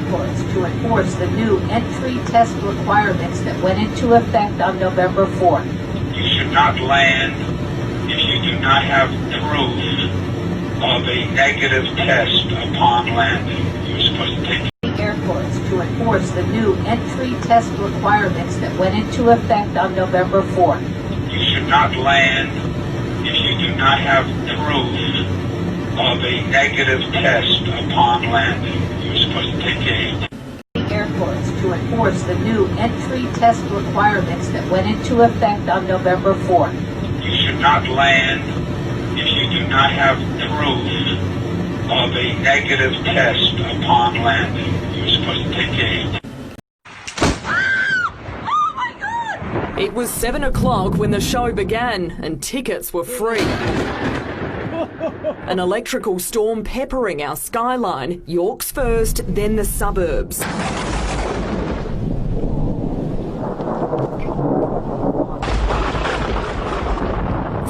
airports to enforce the new entry test requirements that went into effect on November 4th. You should not land if you do not have proof of a negative test upon landing. You're supposed to take Airports to enforce the new entry test requirements that went into effect on November 4th. You should not land if you do not have proof of a negative test upon landing. You're supposed to take Airports to enforce the new entry test requirements that went into effect on November 4th. You should not land if you do not have proof of a negative test upon landing. You're supposed to take It was 7 o'clock when the show began and tickets were free. An electrical storm peppering our skyline, York's first, then the suburbs.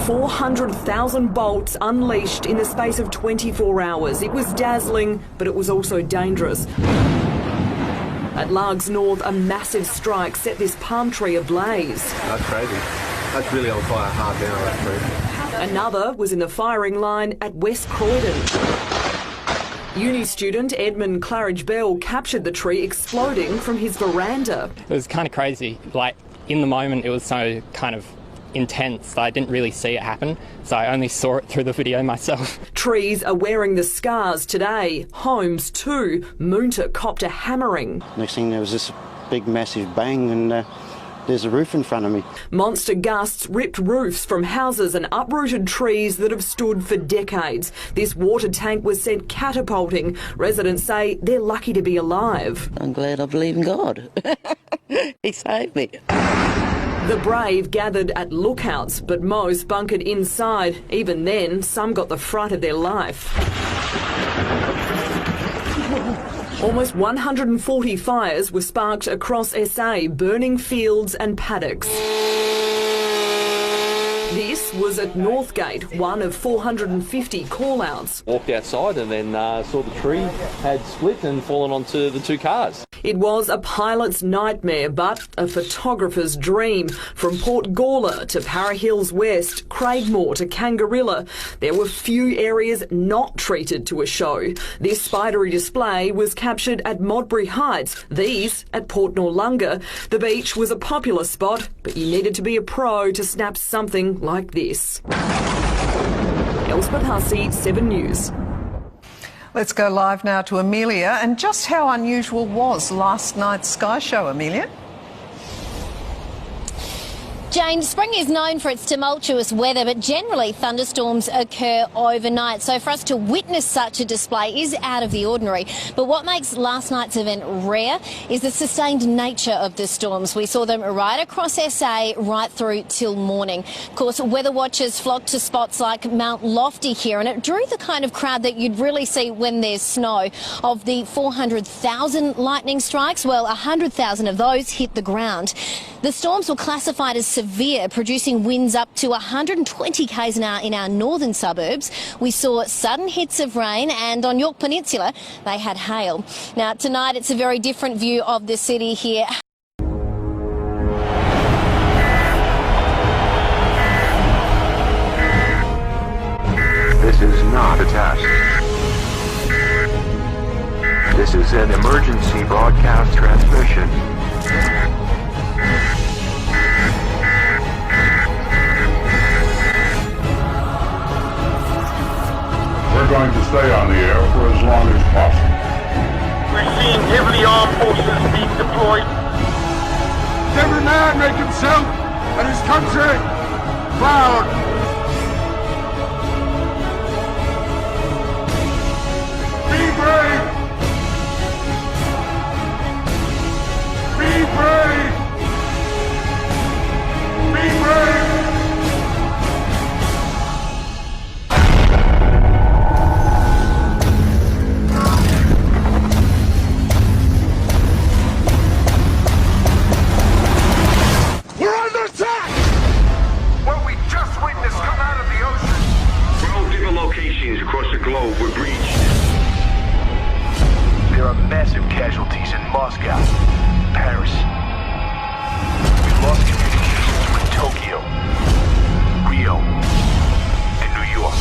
400,000 bolts unleashed in the space of 24 hours. It was dazzling, but it was also dangerous. At Largs North, a massive strike set this palm tree ablaze. That's crazy. That's really on fire hard now, that tree. Another was in the firing line at West Croydon. Uni student Edmund Claridge Bell captured the tree exploding from his veranda. It was kind of crazy. Like, in the moment, it was so kind of intense that I didn't really see it happen, so I only saw it through the video myself. Trees are wearing the scars today. Homes too. Moonta copped a hammering. Next thing there was this big massive bang and there's a roof in front of me. Monster gusts ripped roofs from houses and uprooted trees that have stood for decades. This water tank was sent catapulting. Residents say they're lucky to be alive. I'm glad I believe in God. He saved me. The brave gathered at lookouts, but most bunkered inside. Even then, some got the fright of their life. Almost 140 fires were sparked across SA, burning fields and paddocks. This was at Northgate, one of 450 call-outs. Walked outside and then saw the tree had split and fallen onto the two cars. It was a pilot's nightmare, but a photographer's dream. From Port Gawler to Para Hills West, Craigmore to Kangarilla, there were few areas not treated to a show. This spidery display was captured at Modbury Heights, these at Port Noarlunga. The beach was a popular spot, but you needed to be a pro to snap something like this. Elspeth Hussey, 7 News. Let's go live now to Amelia. And just how unusual was last night's Sky Show, Amelia? Jane, spring is known for its tumultuous weather, but generally thunderstorms occur overnight. So for us to witness such a display is out of the ordinary. But what makes last night's event rare is the sustained nature of the storms. We saw them right across SA, right through till morning. Of course, weather watchers flocked to spots like Mount Lofty here, and it drew the kind of crowd that you'd really see when there's snow. Of the 400,000 lightning strikes, well, 100,000 of those hit the ground. The storms were classified as severe, producing winds up to 120 k's an hour in our northern suburbs. We saw sudden hits of rain, and on York Peninsula, they had hail. Now, tonight, it's a very different view of the city here. This is not a test. This is an emergency broadcast transmission. We're going to stay on the air for as long as possible. We're seeing heavily armed forces being deployed. Every man make himself and his country proud. Be brave. Be brave. Be brave. Locations across the globe were breached. casualties in Moscow, Paris. We lost communications with Tokyo, Rio, and New York.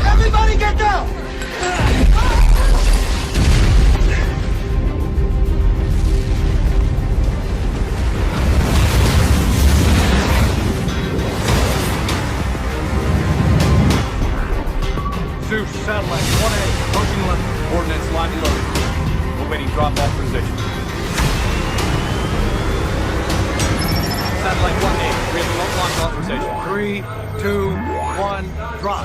Everybody get down! Zeus, satellite 1A, approaching London. Coordinates lightly loaded. Awaiting drop-off position. Satellite 1A, we have remote launch authorization. 3, 2, 1, drop.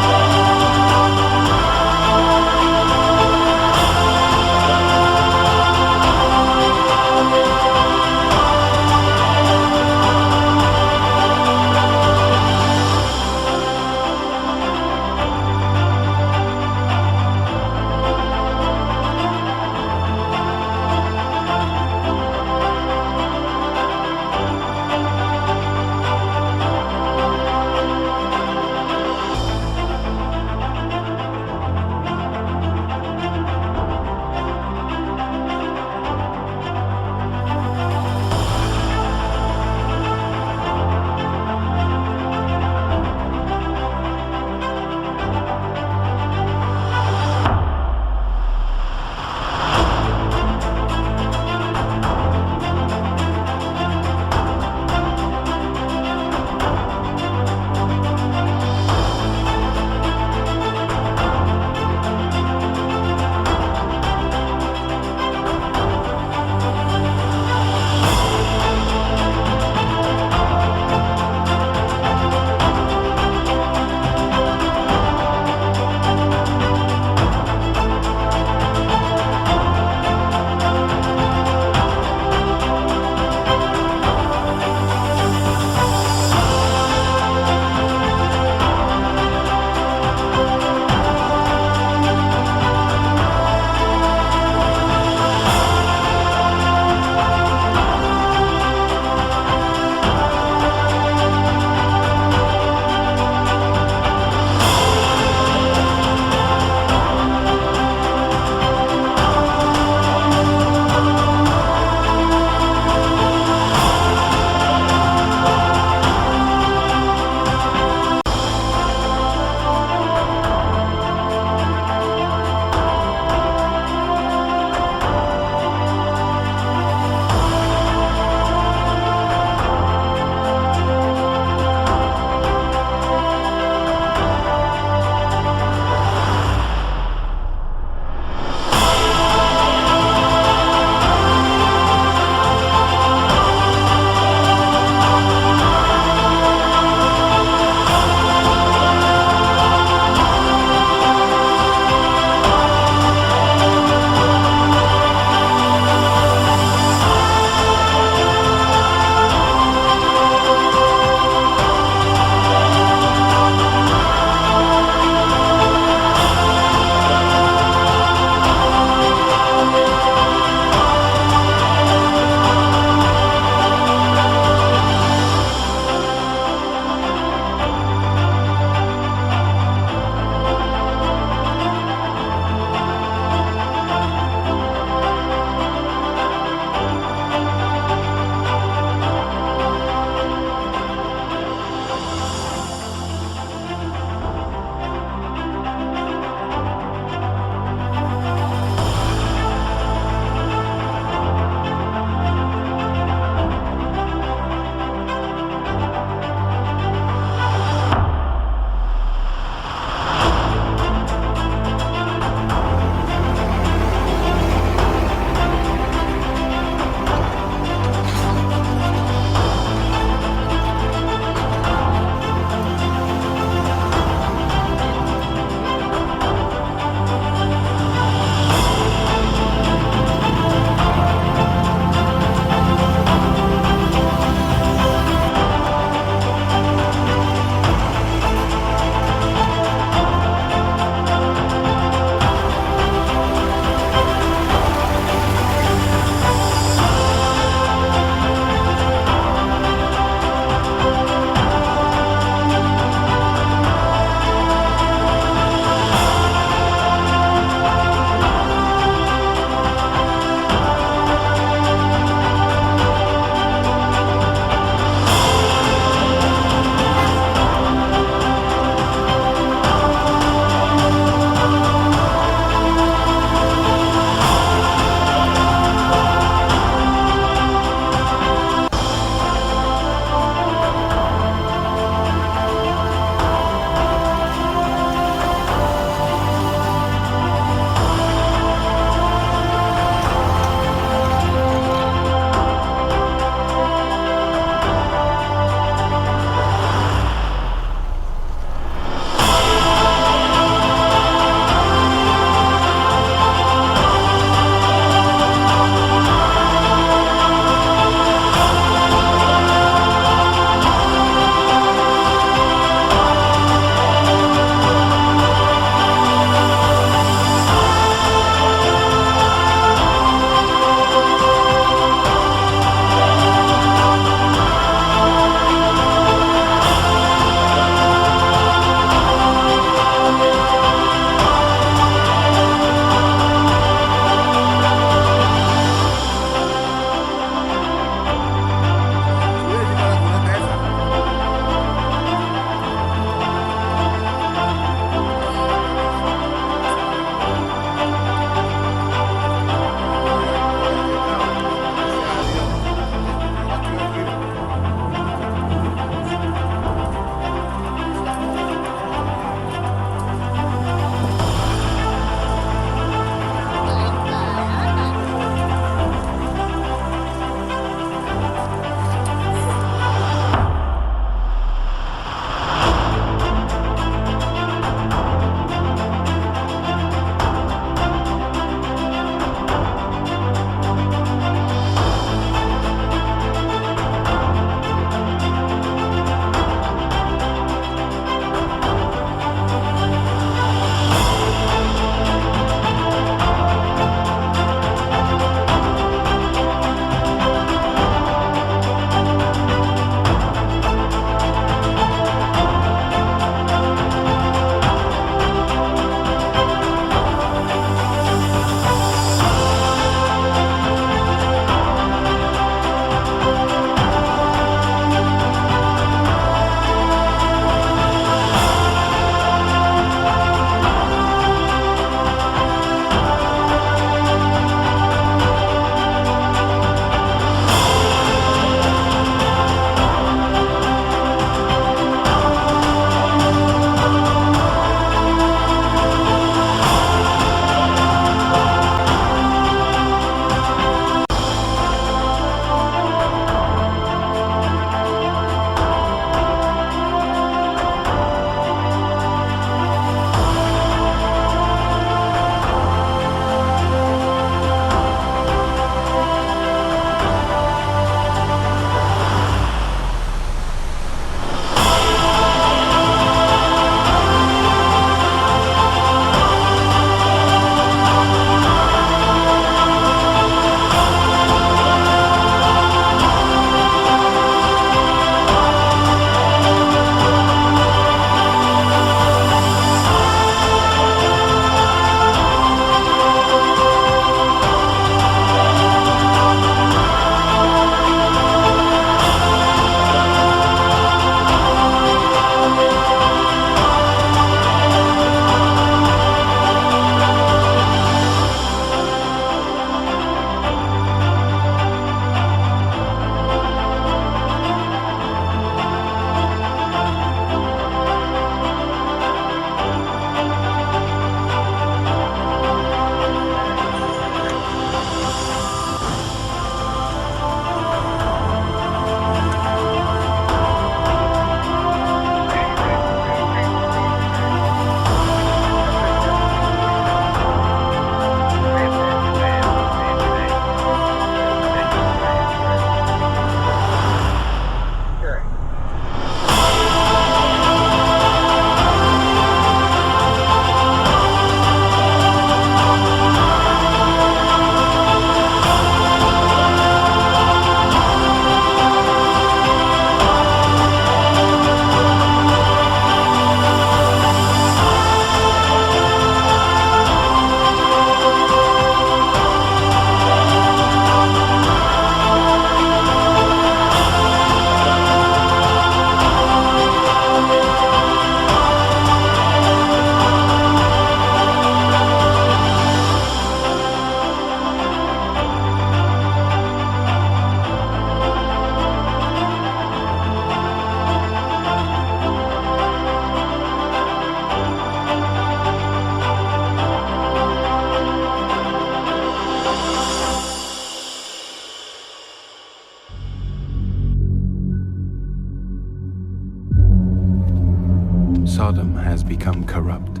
Sodom has become corrupt,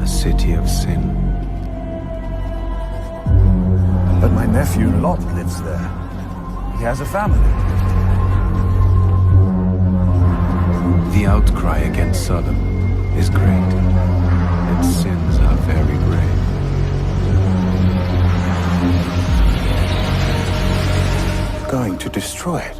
a city of sin. But my nephew Lot lives there. He has a family. The outcry against Sodom is great. Its sins are very grave. Going to destroy it.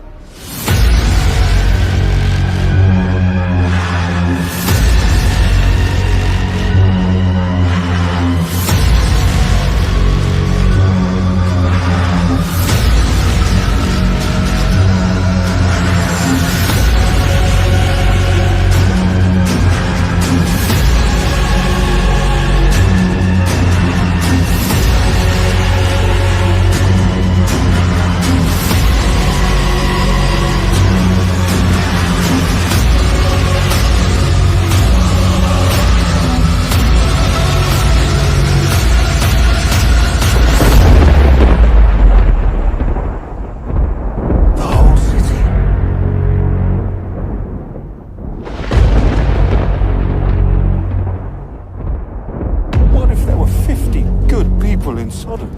In Sodom,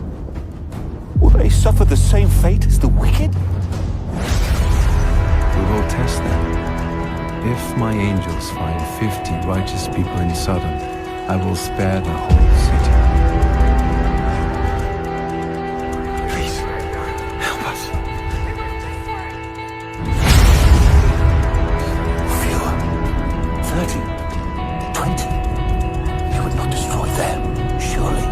will they suffer the same fate as the wicked? We will test them. If my angels find 50 righteous people in Sodom, I will spare the whole city. Please, help us. Fewer. 30. 20. You would not destroy them, surely.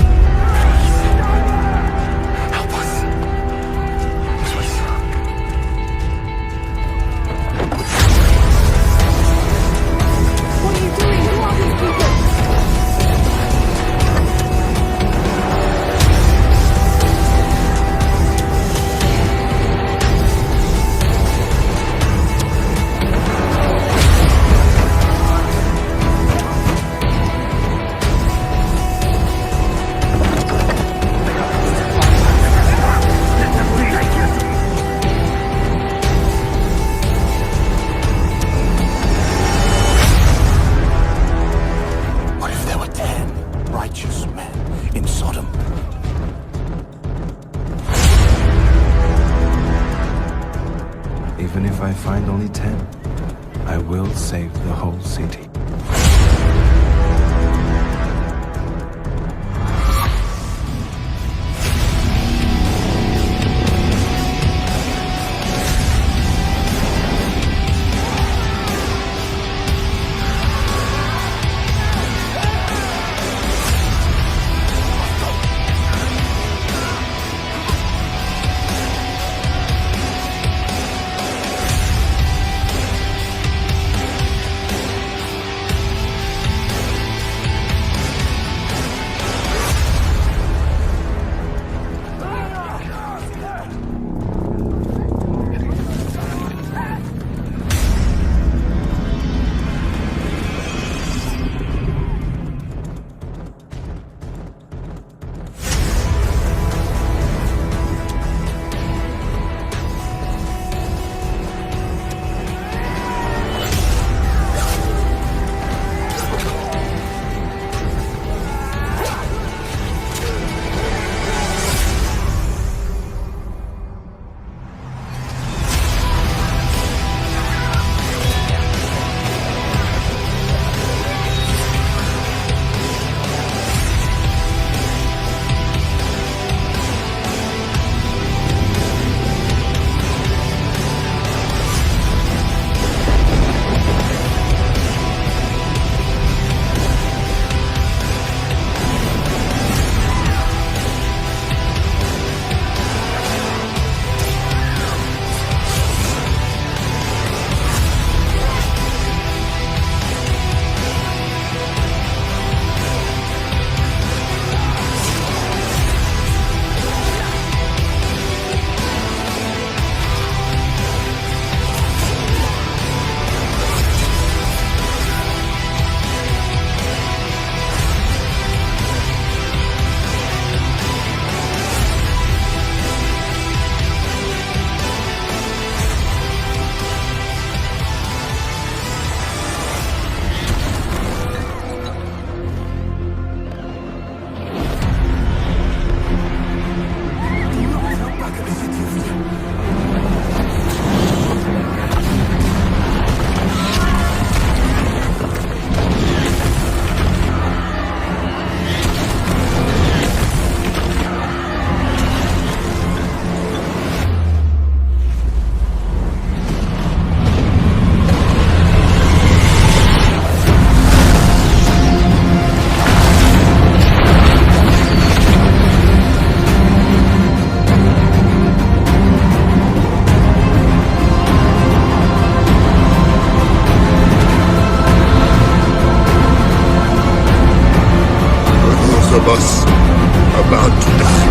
of us about to die.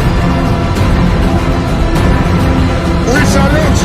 We salute.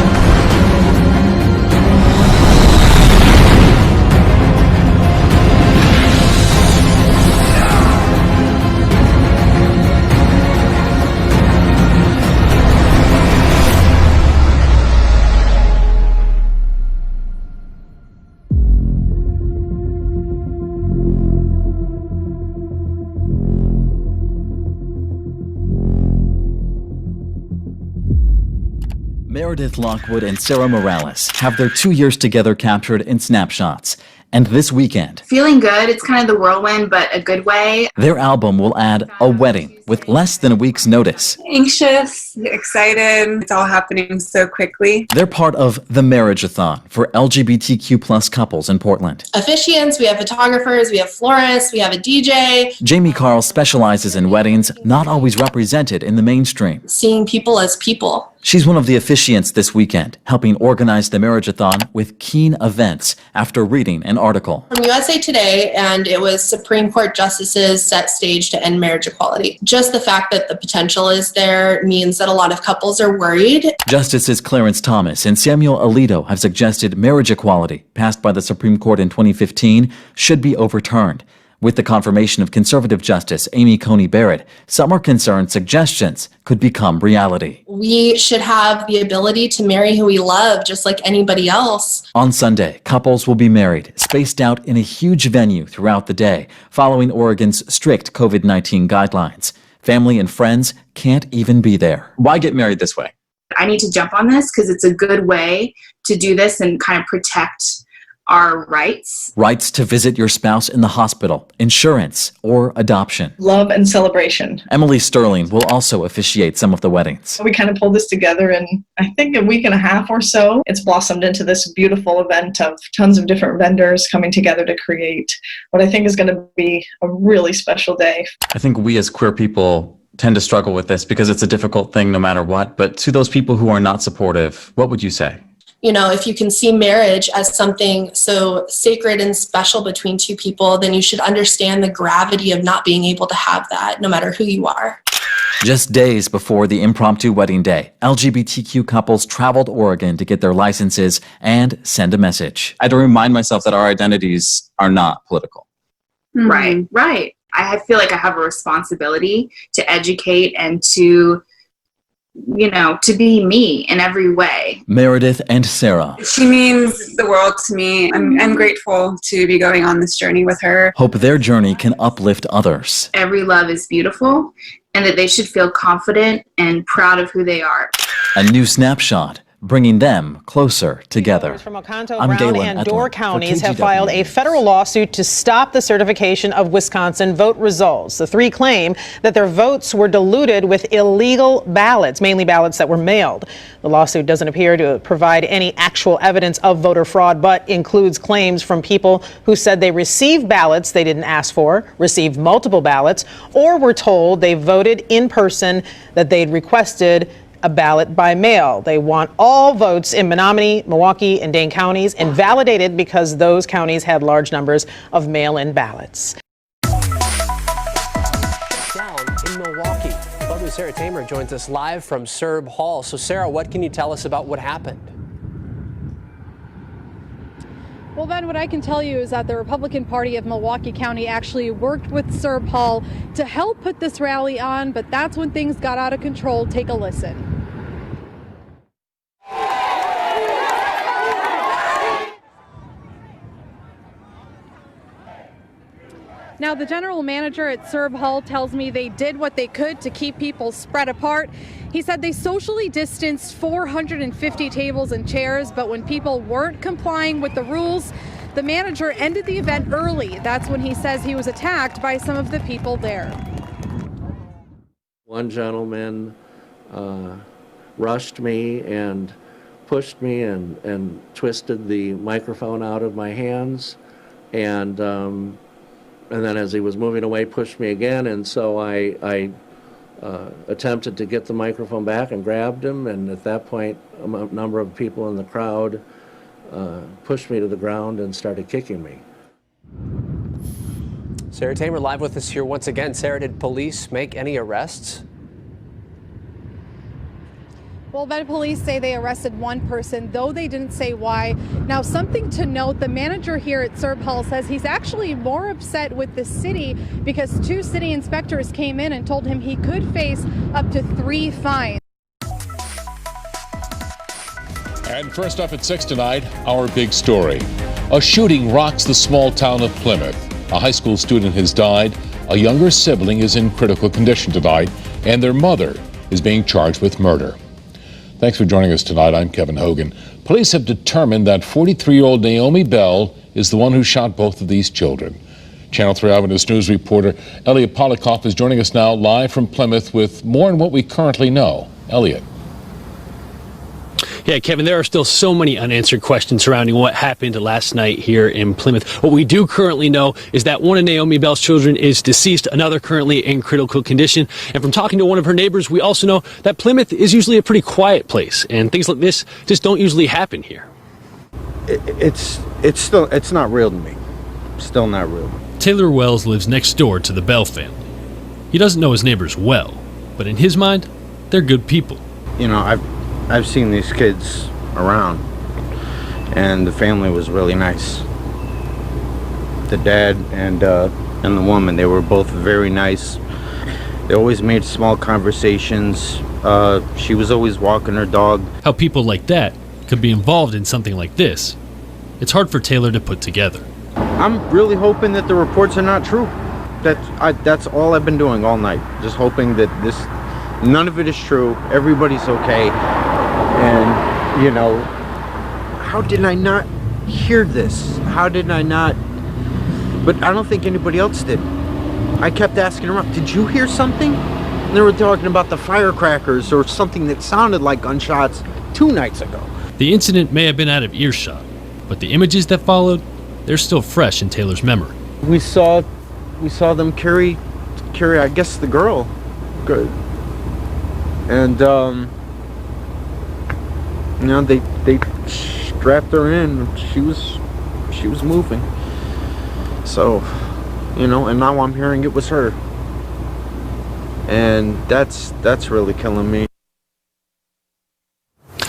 Meredith Lockwood and Sarah Morales have their 2 years together captured in snapshots. And this weekend, feeling good. It's kind of the whirlwind, but a good way. their album will add a wedding with less than a week's notice. Anxious, excited. It's all happening so quickly. They're part of the Marriage-a-thon for LGBTQ plus couples in Portland. Officiants, we have photographers, we have florists, we have a DJ. Jamie Carl specializes in weddings not always represented in the mainstream. Seeing people as people. She's one of the officiants this weekend, helping organize the Marriage-a-thon with keen events after reading an article. From USA Today, and it was Supreme Court justices set stage to end marriage equality. Just the fact that the potential is there means that a lot of couples are worried. Justices Clarence Thomas and Samuel Alito have suggested marriage equality, passed by the Supreme Court in 2015, should be overturned. With the confirmation of conservative Justice Amy Coney Barrett, some are concerned suggestions could become reality. We should have the ability to marry who we love, just like anybody else. On Sunday, couples will be married, spaced out in a huge venue throughout the day, following Oregon's strict COVID-19 guidelines. Family and friends can't even be there. Why get married this way? I need to jump on this because it's a good way to do this and kind of protect our rights. Rights to visit your spouse in the hospital, insurance, or adoption. Love and celebration. Emily Sterling will also officiate some of the weddings. We kind of pulled this together in, I think, a week and a half or so. It's blossomed into this beautiful event of tons of different vendors coming together to create what I think is going to be a really special day. I think we as queer people tend to struggle with this because it's a difficult thing no matter what. But to those people who are not supportive, what would you say? You know, if you can see marriage as something so sacred and special between two people, then you should understand the gravity of not being able to have that, no matter who you are. Just days before the impromptu wedding day, LGBTQ couples traveled Oregon to get their licenses and send a message. I had to remind myself that our identities are not political. Right, right. I feel like I have a responsibility to educate and to, you know, to be me in every way. Meredith and Sarah She means the world to me. I'm grateful to be going on this journey with her. hope their journey can uplift others. Every love is beautiful and that they should feel confident and proud of who they are. A new snapshot, bringing them closer together. From Oconto, I'm Brown, Galen and Door Edlund counties for have KGW filed a News. federal lawsuit to stop the certification of Wisconsin vote results. The three claim that their votes were diluted with illegal ballots, mainly ballots that were mailed. The lawsuit doesn't appear to provide any actual evidence of voter fraud, but includes claims from people who said they received ballots they didn't ask for, received multiple ballots, or were told they voted in person that they'd requested a ballot by mail. They want all votes in Menominee, Milwaukee, and Dane counties invalidated because those counties had large numbers of mail-in ballots. Down in Milwaukee. Lovely Sarah Tamer joins us live from Serb Hall. So Sarah, what can you tell us about what happened? Well, Ben, what I can tell you is that the Republican Party of Milwaukee County actually worked with Serb Hall to help put this rally on, but that's when things got out of control. Take a listen. Now, the general manager at Serb Hall tells me they did what they could to keep people spread apart. He said they socially distanced 450 tables and chairs, but when people weren't complying with the rules, the manager ended the event early. That's when he says he was attacked by some of the people there. One gentleman rushed me and pushed me and twisted the microphone out of my hands, and then as he was moving away, pushed me again, and so I attempted to get the microphone back and grabbed him, and at that point, a number of people in the crowd pushed me to the ground and started kicking me. Sarah Tamer live with us here once again. Sarah, did police make any arrests? Well, Bed police say they arrested one person, though they didn't say why. Now, something to note, the manager here at Serb Hall says he's actually more upset with the city because 2 city inspectors came in and told him he could face up to 3 fines. And first up at 6 tonight, our big story. A shooting rocks the small town of Plymouth. A high school student has died. A younger sibling is in critical condition tonight, and their mother is being charged with murder. Thanks for joining us tonight. I'm Kevin Hogan. Police have determined that 43-year-old Naomi Bell is the one who shot both of these children. Channel 3 Eyewitness News reporter Elliot Polikoff is joining us now live from Plymouth with more on what we currently know. Elliot. Yeah, Kevin, there are still so many unanswered questions surrounding what happened last night here in Plymouth. What we do currently know is that one of Naomi Bell's children is deceased, another currently in critical condition. And from talking to one of her neighbors, we also know that Plymouth is usually a pretty quiet place, and things like this just don't usually happen here. It's not real to me. Still not real. Taylor Wells lives next door to the Bell family. He doesn't know his neighbors well, but in his mind, they're good people. You know, I've seen these kids around, and the family was really nice. The dad and the woman, they were both very nice. They always made small conversations. She was always walking her dog. How people like that could be involved in something like this, it's hard for Taylor to put together. I'm really hoping that the reports are not true. That's all I've been doing all night, just hoping that none of it is true. Everybody's okay. And, you know, how did I not hear this? How did I not? But I don't think anybody else did. I kept asking around, did you hear something? And they were talking about the firecrackers or something that sounded like gunshots 2 nights ago. The incident may have been out of earshot, but the images that followed, they're still fresh in Taylor's memory. We saw them carry, I guess, the girl. Good. And, you know, they strapped her in. She was moving. So, you know, and now I'm hearing it was her. And that's really killing me.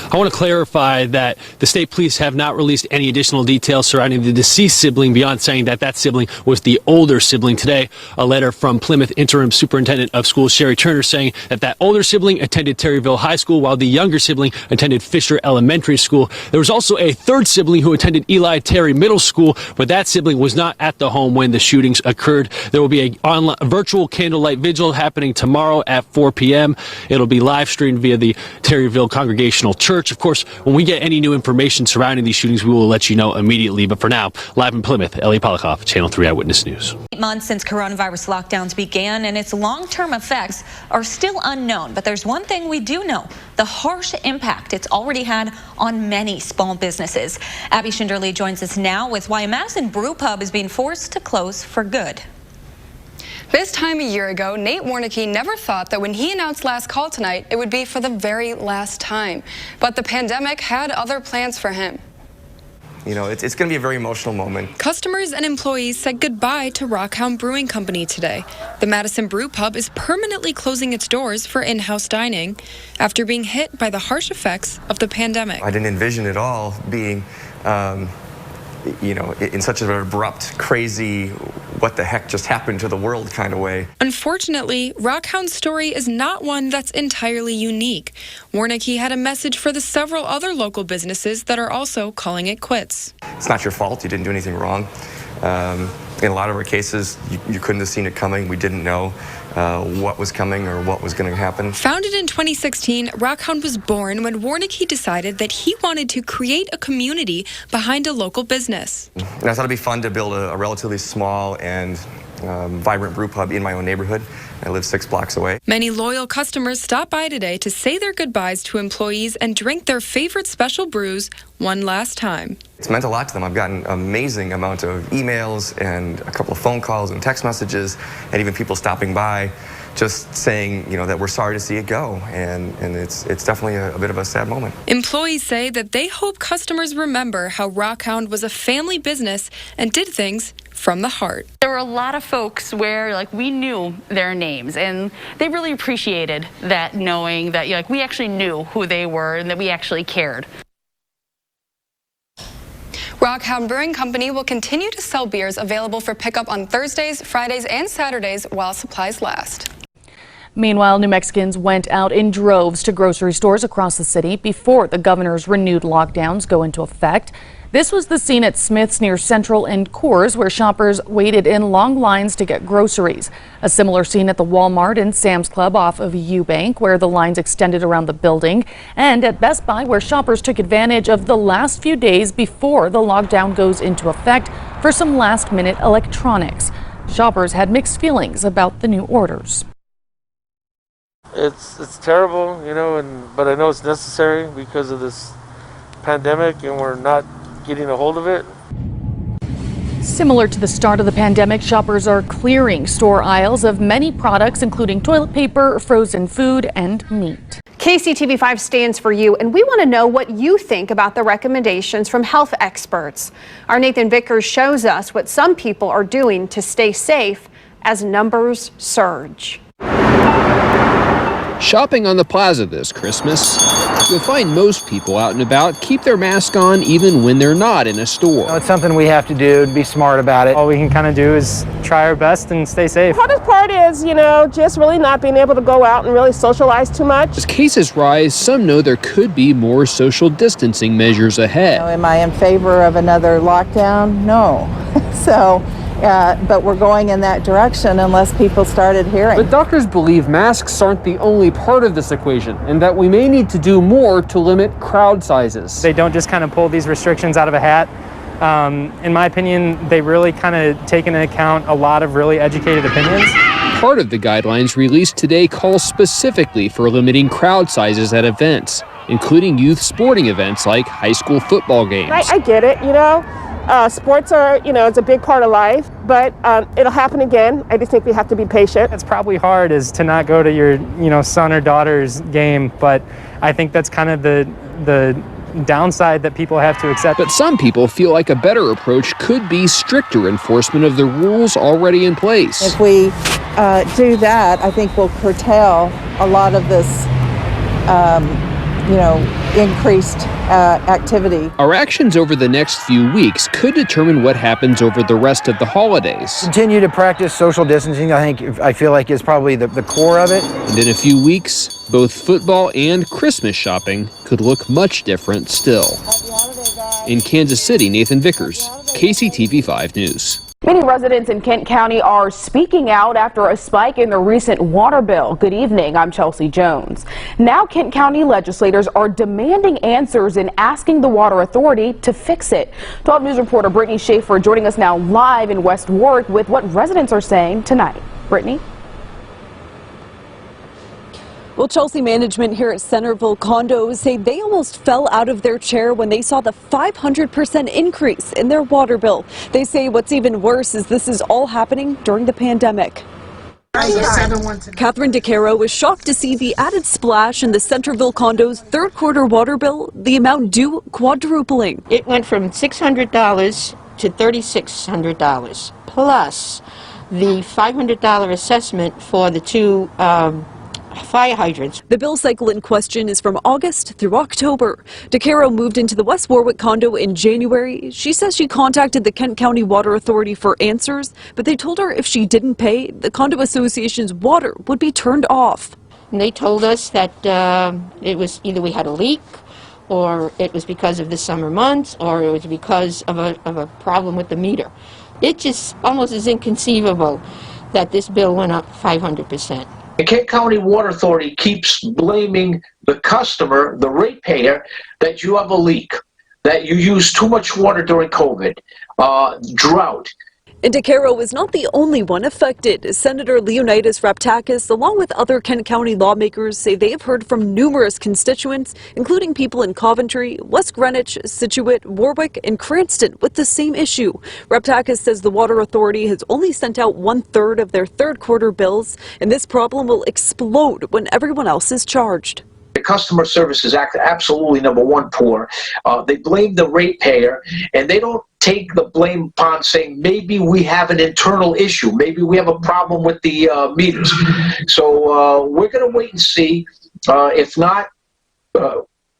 I want to clarify that the state police have not released any additional details surrounding the deceased sibling beyond saying that sibling was the older sibling. Today, a letter from Plymouth Interim Superintendent of Schools Sherry Turner saying that older sibling attended Terryville High School while the younger sibling attended Fisher Elementary School. There was also a third sibling who attended Eli Terry Middle School, but that sibling was not at the home when the shootings occurred. There will be a virtual candlelight vigil happening tomorrow at 4 p.m. It'll be live streamed via the Terryville Congregational Church. Of course, when we get any new information surrounding these shootings, we will let you know immediately. But for now, live in Plymouth, Elliot Polikoff, Channel 3 Eyewitness News. 8 months since coronavirus lockdowns began, and its long-term effects are still unknown. But there's one thing we do know: the harsh impact it's already had on many small businesses. Abby Schinderly joins us now with why a Madison brew pub is being forced to close for good. This time a year ago, Nate Warnicki never thought that when he announced Last Call tonight, it would be for the very last time. But the pandemic had other plans for him. You know, it's going to be a very emotional moment. Customers and employees said goodbye to Rockhound Brewing Company today. The Madison Brew Pub is permanently closing its doors for in-house dining after being hit by the harsh effects of the pandemic. I didn't envision it all being, you know, in such an abrupt, crazy, what the heck just happened to the world kind of way. Unfortunately, Rockhound's story is not one that's entirely unique. Warnicki had a message for the several other local businesses that are also calling it quits. It's not your fault. You didn't do anything wrong. In a lot of our cases, you couldn't have seen it coming. We didn't know what was coming or what was going to happen. Founded in 2016, Rockhound was born when Warnicki decided that he wanted to create a community behind a local business. And I thought it'd be fun to build a relatively small and vibrant brew pub in my own neighborhood. I live 6 blocks away. Many loyal customers stopped by today to say their goodbyes to employees and drink their favorite special brews one last time. It's meant a lot to them. I've gotten an amazing amount of emails and a couple of phone calls and text messages, and even people stopping by just saying, that we're sorry to see it go, and it's definitely a bit of a sad moment. Employees say that they hope customers remember how Rockhound was a family business and did things from the heart. There were a lot of folks where we knew their names, and they really appreciated that, knowing that we actually knew who they were and that we actually cared. Rockhound Brewing Company will continue to sell beers available for pickup on Thursdays, Fridays, and Saturdays while supplies last. Meanwhile, New Mexicans went out in droves to grocery stores across the city before the governor's renewed lockdowns go into effect. This was the scene at Smith's near Central and Coors, where shoppers waited in long lines to get groceries. A similar scene at the Walmart and Sam's Club off of Eubank, where the lines extended around the building, and at Best Buy, where shoppers took advantage of the last few days before the lockdown goes into effect for some last-minute electronics. Shoppers had mixed feelings about the new orders. It's terrible, but I know it's necessary because of this pandemic, and we're not getting a hold of it. Similar to the start of the pandemic, shoppers are clearing store aisles of many products, including toilet paper, frozen food, and meat. KCTV5 stands for you, and we want to know what you think about the recommendations from health experts. Our Nathan Vickers shows us what some people are doing to stay safe as numbers surge. Shopping on the plaza this Christmas. You'll find most people out and about keep their mask on even when they're not in a store. It's something we have to do and be smart about it. All we can kind of do is try our best and stay safe. The hardest part is, just really not being able to go out and really socialize too much. As cases rise, some know there could be more social distancing measures ahead. Am I in favor of another lockdown? No. But we're going in that direction unless people start adhering. But doctors believe masks aren't the only part of this equation, and that we may need to do more to limit crowd sizes. They don't just kind of pull these restrictions out of a hat. In my opinion, they really kind of take into account a lot of really educated opinions. Part of the guidelines released today calls specifically for limiting crowd sizes at events, including youth sporting events like high school football games. I get it, sports are, it's a big part of life, but it'll happen again. I just think we have to be patient. It's probably hard is to not go to your, son or daughter's game, but I think that's kind of the downside that people have to accept. But some people feel like a better approach could be stricter enforcement of the rules already in place. If we do that, I think we'll curtail a lot of this increased activity. Our actions over the next few weeks could determine what happens over the rest of the holidays. Continue to practice social distancing, I feel like is probably the core of it. And in a few weeks, both football and Christmas shopping could look much different still. In Kansas City, Nathan Vickers, KCTV5 News. Many residents in Kent County are speaking out after a spike in the recent water bill. Good evening, I'm Chelsea Jones. Now Kent County legislators are demanding answers and asking the Water Authority to fix it. 12 News reporter Brittany Schaefer joining us now live in West Warwick with what residents are saying tonight. Brittany? Well, Chelsea, management here at Centerville Condos say they almost fell out of their chair when they saw the 500% increase in their water bill. They say what's even worse is this is all happening during the pandemic. Catherine DeCaro was shocked to see the added splash in the Centerville Condos third quarter water bill, the amount due quadrupling. It went from $600 to $3,600, plus the $500 assessment for the two fire hydrants. The bill cycle in question is from August through October. DeCaro moved into the West Warwick condo in January. She says she contacted the Kent County Water Authority for answers, but they told her if she didn't pay, the condo association's water would be turned off. And they told us that it was either we had a leak, or it was because of the summer months, or it was because of a problem with the meter. It just almost is inconceivable that this bill went up 500%. The Kent County Water Authority keeps blaming the customer, the ratepayer, that you have a leak, that you use too much water during COVID, drought. And DeCaro is not the only one affected. Senator Leonidas Raptakis, along with other Kent County lawmakers, say they have heard from numerous constituents, including people in Coventry, West Greenwich, Scituate, Warwick, and Cranston with the same issue. Raptakis says the Water Authority has only sent out 1/3 of their third quarter bills, and this problem will explode when everyone else is charged. The customer service is absolutely number one poor. They blame the ratepayer, and they don't take the blame upon saying maybe we have an internal issue, maybe we have a problem with the meters. So we're going to wait and see. If not,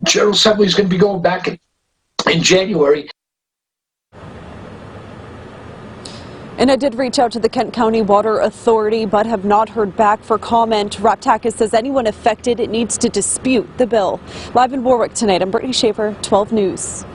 General Assembly is going to be going back in January. And I did reach out to the Kent County Water Authority, but have not heard back for comment. Raptakis says anyone affected needs to dispute the bill. Live in Warwick tonight, I'm Brittany Schaefer, 12 News.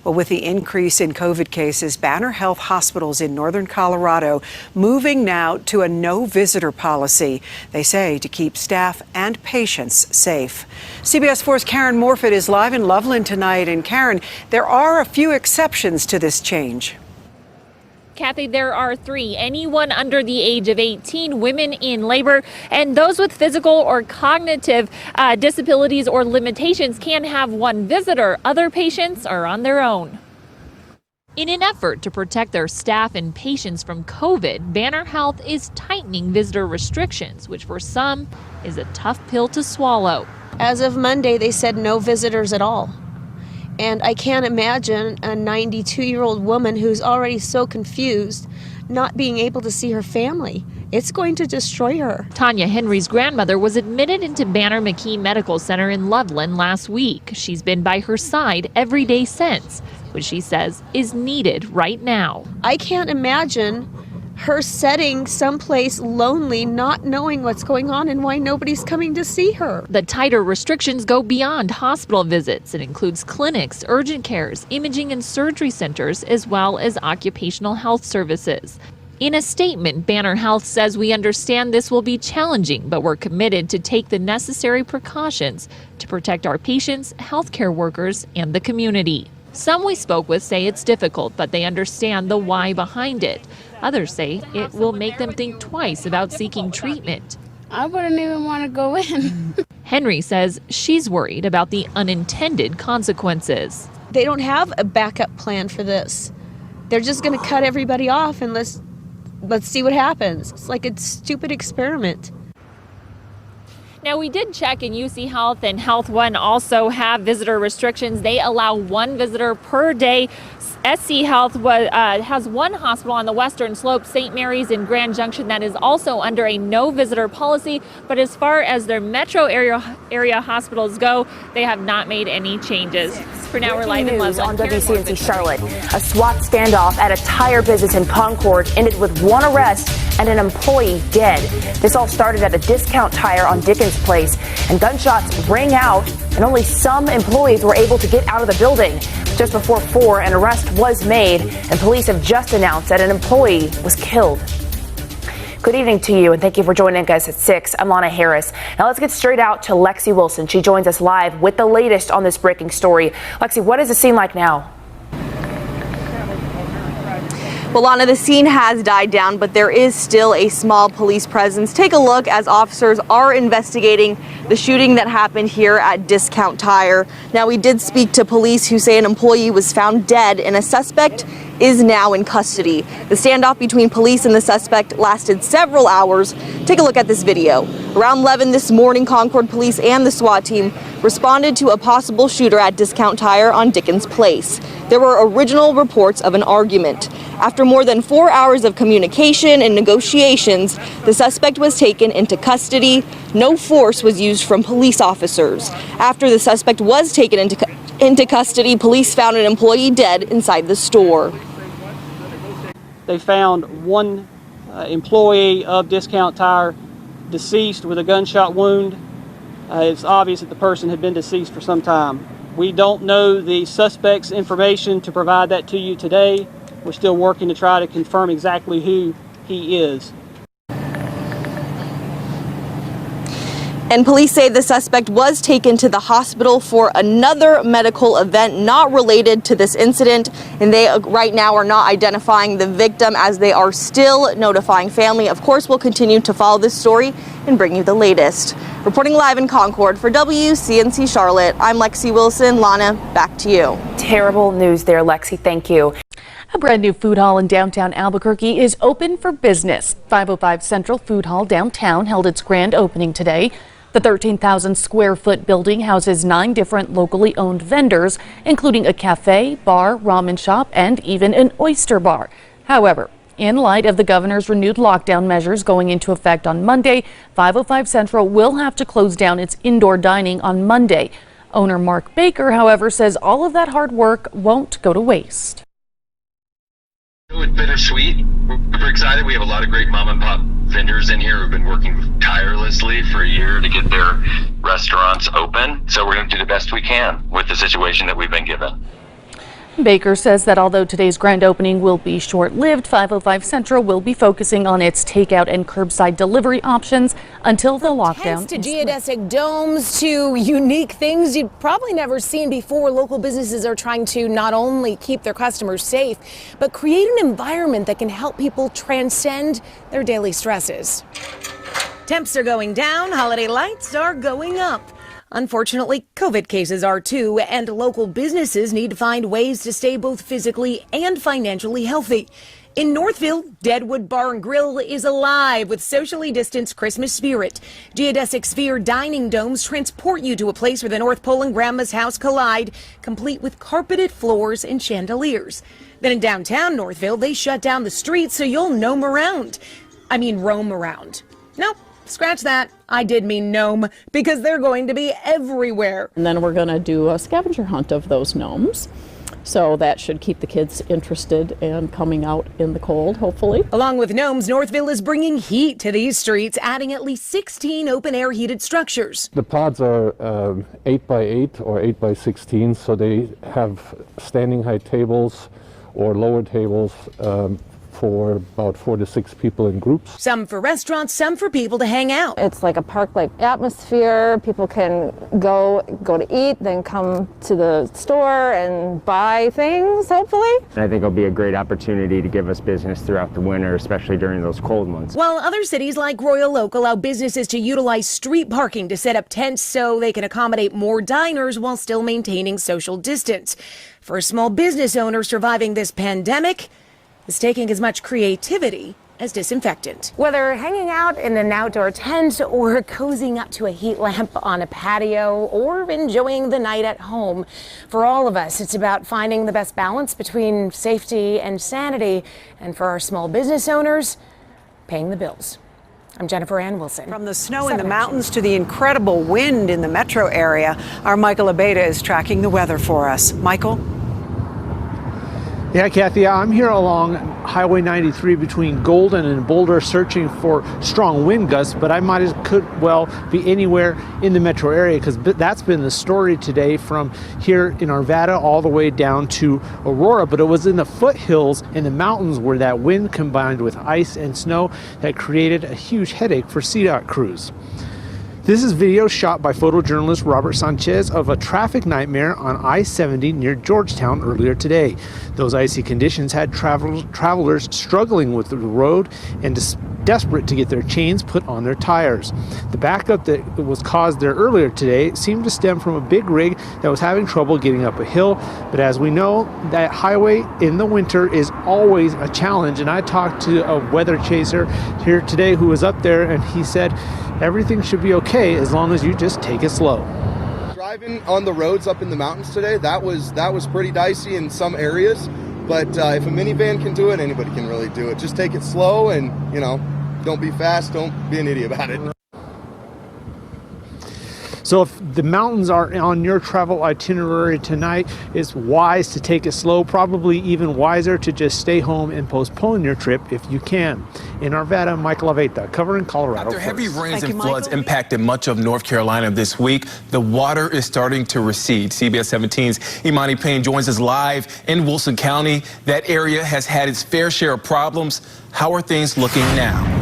Well, with the increase in COVID cases, Banner Health hospitals in northern Colorado moving now to a no-visitor policy. They say to keep staff and patients safe. CBS 4's Karen Morfitt is live in Loveland tonight. And Karen, there are a few exceptions to this change. Kathy, there are 3. Anyone under the age of 18, women in labor, and those with physical or cognitive disabilities or limitations can have 1 visitor. Other patients are on their own. In an effort to protect their staff and patients from COVID, Banner Health is tightening visitor restrictions, which for some is a tough pill to swallow. As of Monday, they said no visitors at all. And I can't imagine a 92-year-old woman who's already so confused not being able to see her family. It's going to destroy her. Tanya Henry's grandmother was admitted into Banner McKee Medical Center in Loveland last week. She's been by her side every day since, which she says is needed right now. I can't imagine her sitting someplace lonely, not knowing what's going on and why nobody's coming to see her. The tighter restrictions go beyond hospital visits. It includes clinics, urgent cares, imaging and surgery centers, as well as occupational health services. In a statement, Banner Health says we understand this will be challenging, but we're committed to take the necessary precautions to protect our patients, healthcare workers, and the community. Some we spoke with say it's difficult, but they understand the why behind it. Others say it will make them think twice about seeking treatment. I wouldn't even want to go in. Henry says she's worried about the unintended consequences. They don't have a backup plan for this. They're just going to cut everybody off and let's see what happens. It's like a stupid experiment. Now, we did check, and UC Health and Health One also have visitor restrictions. They allow 1 visitor per day. SC Health has 1 hospital on the western slope, St. Mary's in Grand Junction, that is also under a no visitor policy. But as far as their metro area hospitals go, they have not made any changes. For now, we're live in Loveland. On WCNC Charlotte. A SWAT standoff at a tire business in Concord ended with 1 arrest and an employee dead. This all started at a discount tire on Dickens Place, and gunshots rang out, and only some employees were able to get out of the building. Just before 4, an arrest was made, and police have just announced that an employee was killed. Good evening to you, and thank you for joining us at 6. I'm Lana Harris. Now let's get straight out to Lexi Wilson. She joins us live with the latest on this breaking story. Lexi, what is the scene like now? Well, Lana, the scene has died down, but there is still a small police presence. Take a look as officers are investigating the shooting that happened here at Discount Tire. Now, we did speak to police who say an employee was found dead and a suspect is now in custody. The standoff between police and the suspect lasted several hours. Take a look at this video. Around 11 this morning, Concord police and the SWAT team responded to a possible shooter at Discount Tire on Dickens Place. There were original reports of an argument. After more than 4 hours of communication and negotiations, the suspect was taken into custody. No force was used from police officers. After the suspect was taken into custody, police found an employee dead inside the store. They found 1 employee of Discount Tire deceased with a gunshot wound. It's obvious that the person had been deceased for some time. We don't know the suspect's information to provide that to you today. We're still working to try to confirm exactly who he is. And police say the suspect was taken to the hospital for another medical event not related to this incident, and they right now are not identifying the victim as they are still notifying family. Of course, we'll continue to follow this story and bring you the latest. Reporting live in Concord for WCNC Charlotte, I'm Lexi Wilson. Lana, back to you. Terrible news there, Lexi. Thank you. A brand new food hall in downtown Albuquerque is open for business. 505 Central Food Hall downtown held its grand opening today. The 13,000 square foot building houses 9 different locally owned vendors, including a cafe, bar, ramen shop, and even an oyster bar. However, in light of the governor's renewed lockdown measures going into effect on Monday, 505 Central will have to close down its indoor dining on Monday. Owner Mark Baker, however, says all of that hard work won't go to waste. It's bittersweet. We're excited. We have a lot of great mom and pop vendors in here who've been working tirelessly for a year to get their restaurants open. So we're going to do the best we can with the situation that we've been given. Baker says that although today's grand opening will be short-lived, 505 Central will be focusing on its takeout and curbside delivery options until the lockdown. To geodesic domes to unique things you've probably never seen before, local businesses are trying to not only keep their customers safe, but create an environment that can help people transcend their daily stresses. Temps are going down, holiday lights are going up. Unfortunately, COVID cases are too, and local businesses need to find ways to stay both physically and financially healthy. In Northville, Deadwood Bar and Grill is alive with socially distanced Christmas spirit. Geodesic sphere dining domes transport you to a place where the North Pole and Grandma's house collide, complete with carpeted floors and chandeliers. Then in downtown Northville, they shut down the streets so you'll roam around. Nope. Scratch that. I did mean gnome, because they're going to be everywhere. And then we're going to do a scavenger hunt of those gnomes. So that should keep the kids interested and coming out in the cold, hopefully. Along with gnomes, Northville is bringing heat to these streets, adding at least 16 open-air heated structures. The pods are 8x8 or 8x16, so they have standing height tables or lower tables for about 4 to 6 people in groups. Some for restaurants, some for people to hang out. It's like a park-like atmosphere. People can go to eat, then come to the store and buy things, hopefully. I think it'll be a great opportunity to give us business throughout the winter, especially during those cold months. While other cities like Royal Oak allow businesses to utilize street parking to set up tents so they can accommodate more diners while still maintaining social distance. For a small business owner surviving this pandemic, is taking as much creativity as disinfectant. Whether hanging out in an outdoor tent or cozying up to a heat lamp on a patio or enjoying the night at home, for all of us, it's about finding the best balance between safety and sanity, and for our small business owners, paying the bills. I'm Jennifer Ann Wilson. From the snow in the mountains to the incredible wind in the metro area, our Michael Abeda is tracking the weather for us. Michael? Yeah, Kathy, I'm here along Highway 93 between Golden and Boulder searching for strong wind gusts, but could well be anywhere in the metro area, because that's been the story today from here in Arvada all the way down to Aurora. But it was in the foothills in the mountains where that wind combined with ice and snow that created a huge headache for CDOT crews. This is video shot by photojournalist Robert Sanchez of a traffic nightmare on I-70 near Georgetown earlier today. Those icy conditions had travelers struggling with the road and desperate to get their chains put on their tires. The backup that was caused there earlier today seemed to stem from a big rig that was having trouble getting up a hill. But as we know, that highway in the winter is always a challenge. And I talked to a weather chaser here today who was up there, and he said everything should be okay as long as you just take it slow. Driving on the roads up in the mountains today, that was pretty dicey in some areas, but if a minivan can do it, anybody can really do it. Just take it slow and, don't be fast, don't be an idiot about it. So if the mountains are on your travel itinerary tonight, it's wise to take it slow, probably even wiser to just stay home and postpone your trip if you can. In Arvada, Michael Aveta, covering Colorado. After heavy rains and floods impacted much of North Carolina this week, the water is starting to recede. CBS 17's Imani Payne joins us live in Wilson County. That area has had its fair share of problems. How are things looking now?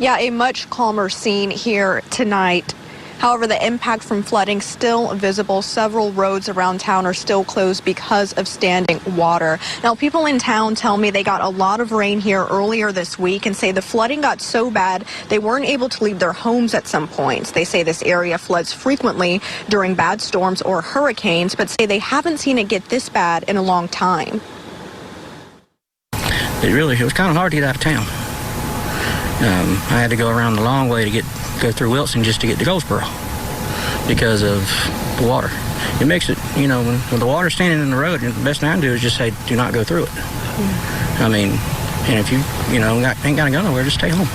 Yeah, a much calmer scene here tonight. However, the impact from flooding still visible. Several roads around town are still closed because of standing water. Now, people in town tell me they got a lot of rain here earlier this week and say the flooding got so bad they weren't able to leave their homes at some points. They say this area floods frequently during bad storms or hurricanes, but say they haven't seen it get this bad in a long time. It was kind of hard to get out of town. I had to go around the long way to go through Wilson just to get to Goldsboro because of the water. It makes it, when the water's standing in the road, the best thing I can do is just say, do not go through it. I mean, and if you, ain't got to go nowhere, just stay home.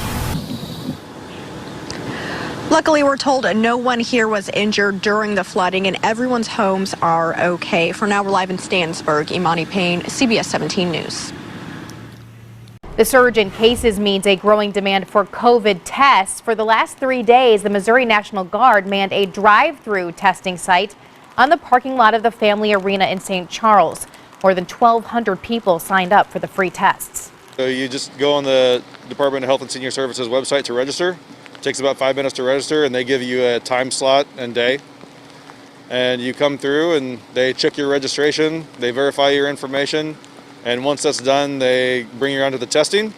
Luckily, we're told no one here was injured during the flooding and everyone's homes are okay. For now, we're live in Stansburg. Imani Payne, CBS 17 News. The surge in cases means a growing demand for COVID tests. For the last 3 days, the Missouri National Guard manned a drive-through testing site on the parking lot of the Family Arena in St. Charles. More than 1,200 people signed up for the free tests. So you just go on the Department of Health and Senior Services website to register. It takes about 5 minutes to register, and they give you a time slot and day. And you come through and they check your registration, they verify your information. And once that's done, they bring you around to the testing.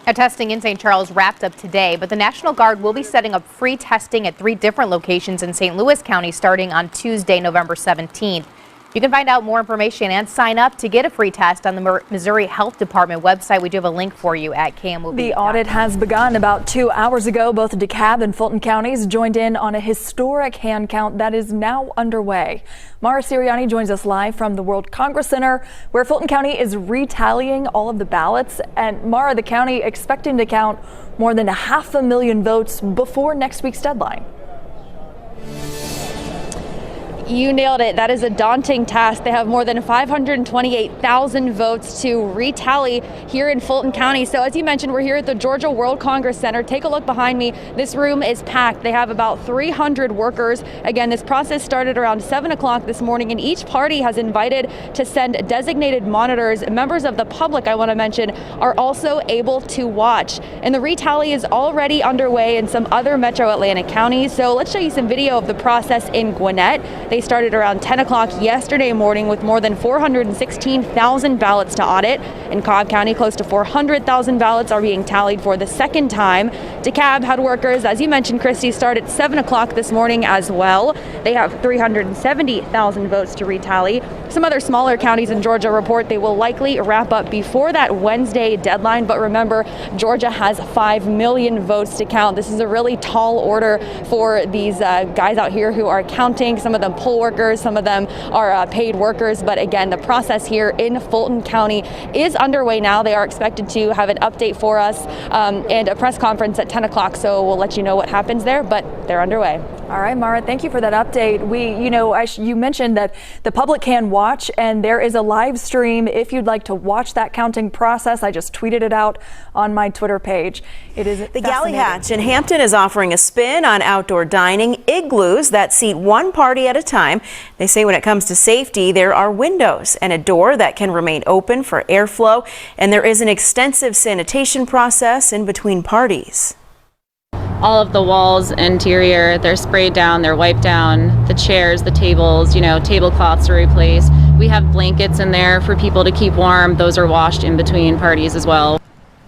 Testing in St. Charles wrapped up today, but the National Guard will be setting up free testing at 3 different locations in St. Louis County starting on Tuesday, November 17th. You can find out more information and sign up to get a free test on the Missouri Health Department website. We do have a link for you at KMOB. The audit has begun. About 2 hours ago, both DeKalb and Fulton counties joined in on a historic hand count that is now underway. Mara Sirianni joins us live from the World Congress Center, where Fulton County is retallying all of the ballots. And Mara, the county expecting to count more than 500,000 votes before next week's deadline. You nailed it. That is a daunting task. They have more than 528,000 votes to retally here in Fulton County. So as you mentioned, we're here at the Georgia World Congress Center. Take a look behind me. This room is packed. They have about 300 workers. Again, this process started around 7 o'clock this morning, and each party has invited to send designated monitors. Members of the public, I want to mention, are also able to watch. And the retally is already underway in some other metro Atlantic counties. So let's show you some video of the process in Gwinnett. They started around 10 o'clock yesterday morning with more than 416,000 ballots to audit. In Cobb County, close to 400,000 ballots are being tallied for the second time. DeKalb had workers, as you mentioned, Christy, start at 7 o'clock this morning as well. They have 370,000 votes to retally. Some other smaller counties in Georgia report they will likely wrap up before that Wednesday deadline. But remember, Georgia has 5 million votes to count. This is a really tall order for these guys out here who are counting. Some of them poll workers, some of them are paid workers. But again, the process here in Fulton County is underway now. They are expected to have an update for us and a press conference at 10 o'clock. So we'll let you know what happens there, but they're underway. All right, Mara, thank you for that update. You mentioned that the public can watch, and there is a live stream if you'd like to watch that counting process. I just tweeted it out on my Twitter page. It is the Galley Hatch in Hampton is offering a spin on outdoor dining igloos that seat one party at a time. They say when it comes to safety, there are windows and a door that can remain open for airflow, and there is an extensive sanitation process in between parties. All of the walls, interior, they're sprayed down, they're wiped down. The chairs, the tables, tablecloths are replaced. We have blankets in there for people to keep warm. Those are washed in between parties as well.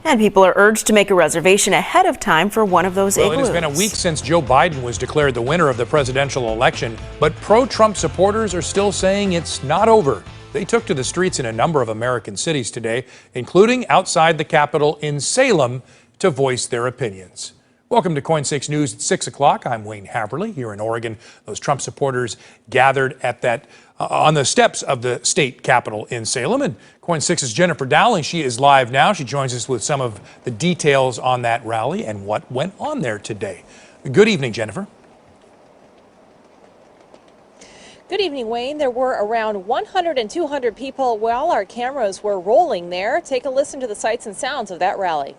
And people are urged to make a reservation ahead of time for one of those igloos. It has been a week since Joe Biden was declared the winner of the presidential election, but pro-Trump supporters are still saying it's not over. They took to the streets in a number of American cities today, including outside the Capitol in Salem, to voice their opinions. Welcome to KOIN 6 News at 6 o'clock. I'm Wayne Haverly here in Oregon. Those Trump supporters gathered at on the steps of the state capitol in Salem. And KOIN 6's Jennifer Dowling, she is live now. She joins us with some of the details on that rally and what went on there today. Good evening, Jennifer. Good evening, Wayne. There were around 100 and 200 people while our cameras were rolling there. Take a listen to the sights and sounds of that rally.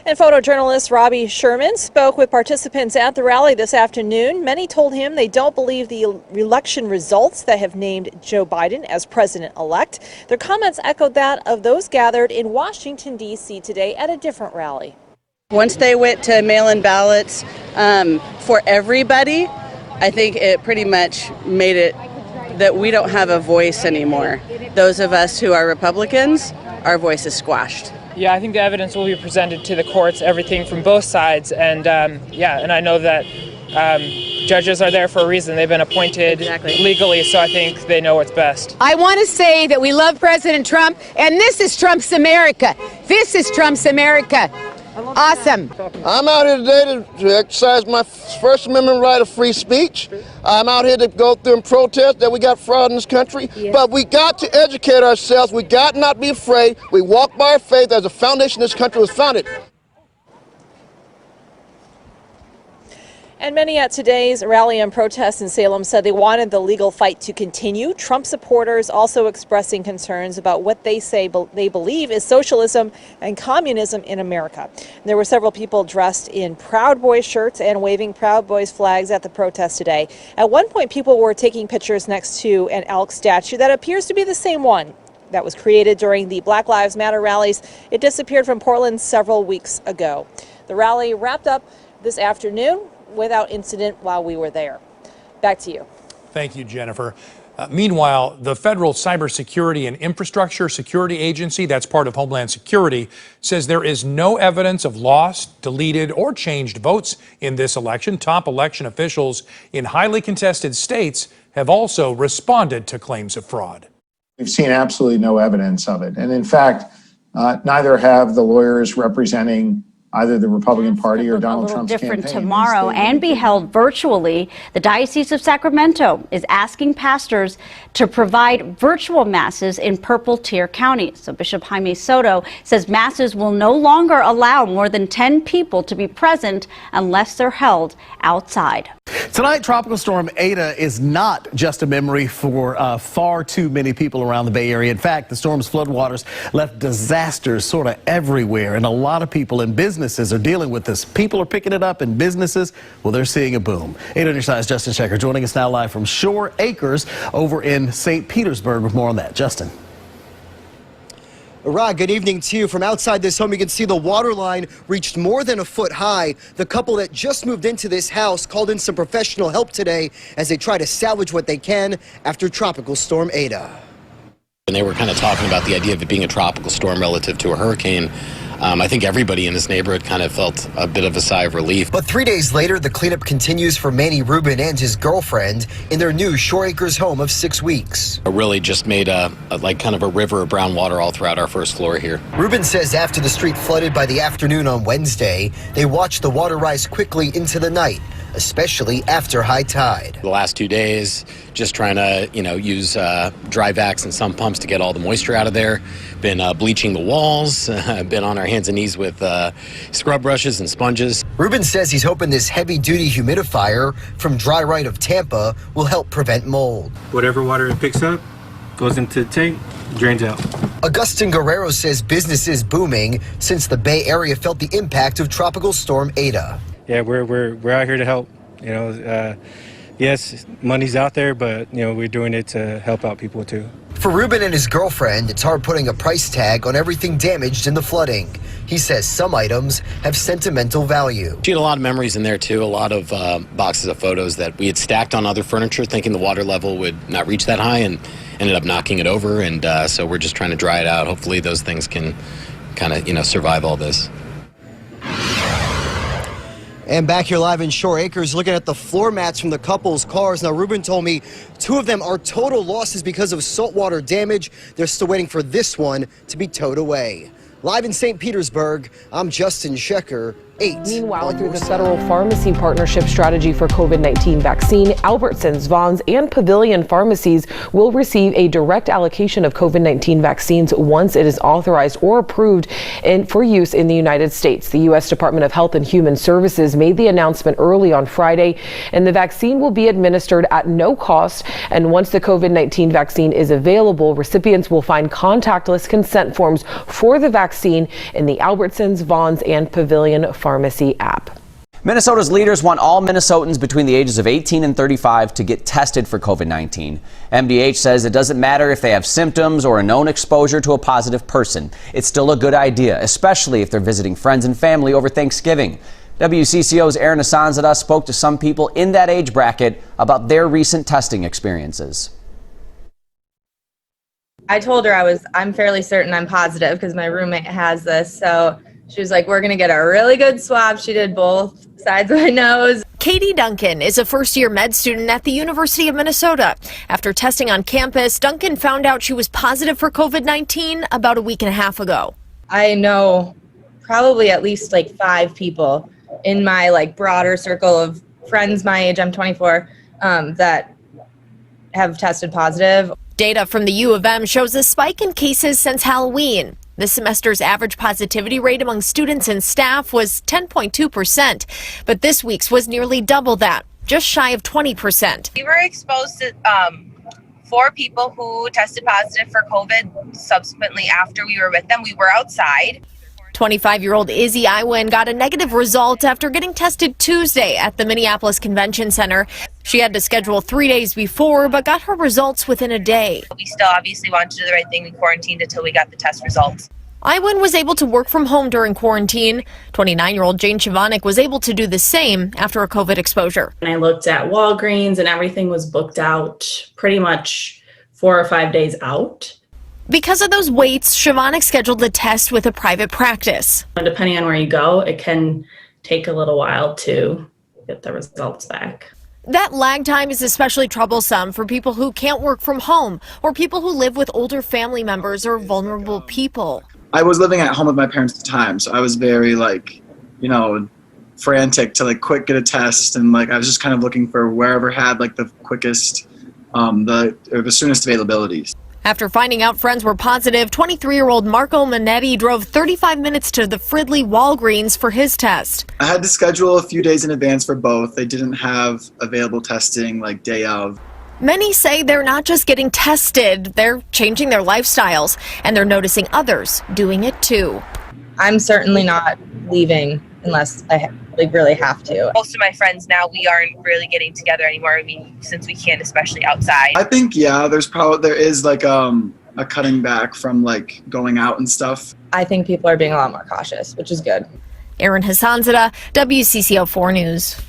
And photojournalist Robbie Sherman spoke with participants at the rally this afternoon. Many told him they don't believe the election results that have named Joe Biden as president-elect. Their comments echoed that of those gathered in Washington, D.C. today at a different rally. Once they went to mail-in ballots for everybody, I think it pretty much made it that we don't have a voice anymore. Those of us who are Republicans, our voice is squashed. Yeah, I think the evidence will be presented to the courts, everything from both sides, and and I know that judges are there for a reason. They've been appointed legally, so I think they know what's best. I want to say that we love President Trump, and this is Trump's America. This is Trump's America. Awesome. I'm out here today to exercise my First Amendment right of free speech. I'm out here to go through and protest that we got fraud in this country. Yes. But we got to educate ourselves. We got not be afraid. We walk by faith as the foundation of this country was founded. And many at today's rally and protest in Salem said they wanted the legal fight to continue. Trump supporters also expressing concerns about what they say they believe is socialism and communism in America. And there were several people dressed in Proud Boys shirts and waving Proud Boys flags at the protest today. At one point, people were taking pictures next to an elk statue that appears to be the same one that was created during the Black Lives Matter rallies. It disappeared from Portland several weeks ago. The rally wrapped up this afternoon without incident while we were there. Back to you. Thank you, Jennifer. Meanwhile, the Federal Cybersecurity and Infrastructure Security Agency, that's part of Homeland Security, says there is no evidence of lost, deleted, or changed votes in this election. Top election officials in highly contested states have also responded to claims of fraud. We've seen absolutely no evidence of it. And in fact, neither have the lawyers representing either the Republican Party or Donald Trump's campaign. Different tomorrow and be held virtually. The Diocese of Sacramento is asking pastors to provide virtual masses in purple-tier counties. So Bishop Jaime Soto says masses will no longer allow more than 10 people to be present unless they're held outside. Tonight, Tropical Storm Eta is not just a memory for far too many people around the Bay Area. In fact, the storm's floodwaters left disasters sort of everywhere, and a lot of people and businesses are dealing with this. People are picking it up, and businesses, well, they're seeing a boom. 8 on your side's Justin Shecker joining us now live from Shore Acres over in St. Petersburg with more on that. Justin. Rod, good evening to you. From outside this home, you can see the water line reached more than a foot high. The couple that just moved into this house called in some professional help today as they try to salvage what they can after Tropical Storm Eta. And they were kind of talking about the idea of it being a tropical storm relative to a hurricane. I think everybody in this neighborhood kind of felt a bit of a sigh of relief. But 3 days later, the cleanup continues for Manny Rubin and his girlfriend in their new Shore Acres home of 6 weeks. It really just made a kind of a river of brown water all throughout our first floor here. Rubin says after the street flooded by the afternoon on Wednesday, they watched the water rise quickly into the night, especially after high tide. The last 2 days, just trying to, use dry vacs and sump pumps to get all the moisture out of there. Been bleaching the walls, been on our hands and knees with scrub brushes and sponges. Rubin says he's hoping this heavy-duty humidifier from Dry Right of Tampa will help prevent mold. Whatever water it picks up goes into the tank, drains out. Augustin Guerrero says business is booming since the Bay Area felt the impact of Tropical Storm Eta. Yeah, we're out here to help. Yes, money's out there, but we're doing it to help out people too. For Rubin and his girlfriend, it's hard putting a price tag on everything damaged in the flooding. He says some items have sentimental value. She had a lot of memories in there too, a lot of boxes of photos that we had stacked on other furniture thinking the water level would not reach that high and ended up knocking it over, and so we're just trying to dry it out. Hopefully those things can kind of survive all this. And back here live in Shore Acres, looking at the floor mats from the couple's cars. Now, Rubin told me 2 of them are total losses because of saltwater damage. They're still waiting for this one to be towed away. Live in St. Petersburg, I'm Justin Shecker, 8. Meanwhile, through the federal pharmacy partnership strategy for COVID-19 vaccine, Albertsons, Vons, and Pavilion pharmacies will receive a direct allocation of COVID-19 vaccines once it is authorized or approved for use in the United States. The U.S. Department of Health and Human Services made the announcement early on Friday, and the vaccine will be administered at no cost. And once the COVID-19 vaccine is available, recipients will find contactless consent forms for the vaccine in the Albertsons, Vons, and Pavilion pharmacy app. Minnesota's leaders want all Minnesotans between the ages of 18 and 35 to get tested for COVID-19. MDH says it doesn't matter if they have symptoms or a known exposure to a positive person. It's still a good idea, especially if they're visiting friends and family over Thanksgiving. WCCO's Aleksandr spoke to some people in that age bracket about their recent testing experiences. I told her I'm fairly certain I'm positive because my roommate has this. So she was like, we're going to get a really good swab. She did both sides of my nose. Katie Duncan is a first-year med student at the University of Minnesota. After testing on campus, Duncan found out she was positive for COVID-19 about a week and a half ago. I know probably at least 5 people in my broader circle of friends my age, I'm 24, that have tested positive. Data from the U of M shows a spike in cases since Halloween. This semester's average positivity rate among students and staff was 10.2%, but this week's was nearly double that, just shy of 20%. We were exposed to 4 people who tested positive for COVID subsequently after we were with them. We were outside. 25-year-old 𝐒𝐈𝐌 got a negative result after getting tested Tuesday at the Minneapolis Convention Center. She had to schedule 3 days before, but got her results within a day. We still obviously wanted to do the right thing. We quarantined until we got the test results. 𝐈𝐌 was able to work from home during quarantine. 29-year-old Jane Chavanik was able to do the same after a COVID exposure. And I looked at Walgreens and everything was booked out pretty much 4 or 5 days out. Because of those waits, Chavanik scheduled the test with a private practice. Depending on where you go, it can take a little while to get the results back. That lag time is especially troublesome for people who can't work from home or people who live with older family members or vulnerable people. I was living at home with my parents at the time, so I was very frantic to quick get a test, and I was just kind of looking for wherever had the quickest, the soonest availabilities. After finding out friends were positive, 23-year-old Marco Manetti drove 35 minutes to the Fridley Walgreens for his test. I had to schedule a few days in advance for both. They didn't have available testing day of. Many say they're not just getting tested, they're changing their lifestyles, and they're noticing others doing it too. I'm certainly not leaving unless I really have to. Most of my friends now, we aren't really getting together anymore. Since we can't, especially outside. I think, yeah, there is a cutting back from going out and stuff. I think people are being a lot more cautious, which is good. Erin Hassanzadeh, WCCO 4 News.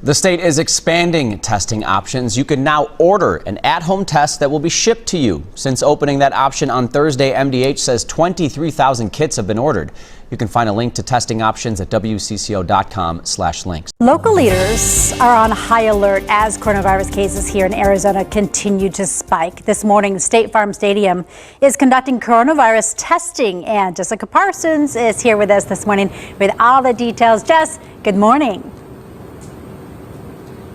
The state is expanding testing options. You can now order an at-home test that will be shipped to you. Since opening that option on Thursday, MDH says 23,000 kits have been ordered. You can find a link to testing options at WCCO.com/links. Local leaders are on high alert as coronavirus cases here in Arizona continue to spike. This morning, State Farm Stadium is conducting coronavirus testing, and Jessica Parsons is here with us this morning with all the details. Jess, good morning.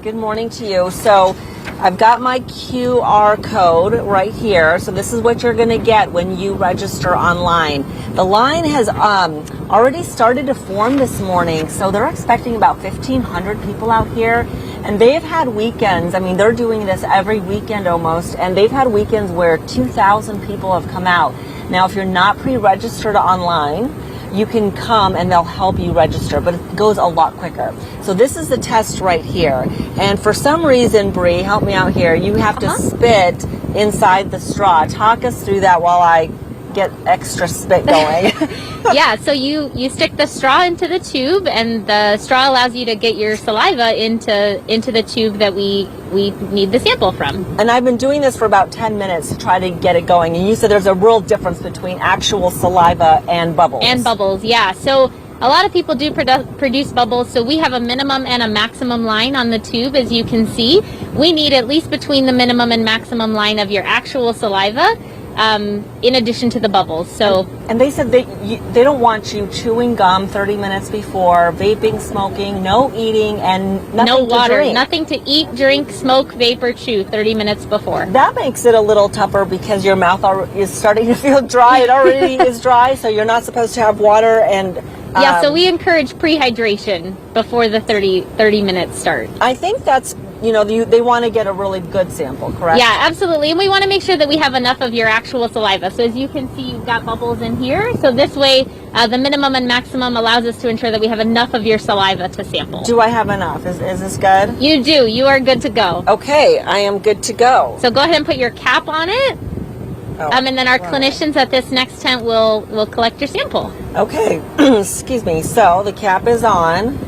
Good morning to you. So I've got my QR code right here. So this is what you're going to get when you register online. The line has already started to form this morning. So they're expecting about 1,500 people out here. And they've had weekends. I mean, they're doing this every weekend almost. And they've had weekends where 2,000 people have come out. Now, if you're not pre-registered online, you can come and they'll help you register, but it goes a lot quicker. So this is the test right here. And for some reason, Bree, help me out here, you have to spit inside the straw. Talk us through that while I get extra spit going. Yeah, so you stick the straw into the tube, and the straw allows you to get your saliva into the tube that we need the sample from. And I've been doing this for about 10 minutes to try to get it going. And you said there's a real difference between actual saliva and bubbles. And bubbles, yeah. So a lot of people do produce bubbles, so we have a minimum and a maximum line on the tube, as you can see. We need at least between the minimum and maximum line of your actual saliva. in addition to the bubbles. So, and they said they don't want you chewing gum 30 minutes before, vaping, smoking, no eating, and nothing no water, to drink. nothing to eat, drink, smoke, vape, or chew 30 minutes before. That makes it a little tougher because your mouth is starting to feel dry. It already is dry, so you're not supposed to have water and. Yeah, so we encourage prehydration before the 30 minutes start. I think that's, they want to get a really good sample, correct? Yeah, absolutely. And we want to make sure that we have enough of your actual saliva. So as you can see, you've got bubbles in here. So this way, the minimum and maximum allows us to ensure that we have enough of your saliva to sample. Do I have enough? Is this good? You do. You are good to go. Okay, I am good to go. So go ahead and put your cap on it. And then our clinicians at this next tent will collect your sample. Okay, excuse me. So the cap is on,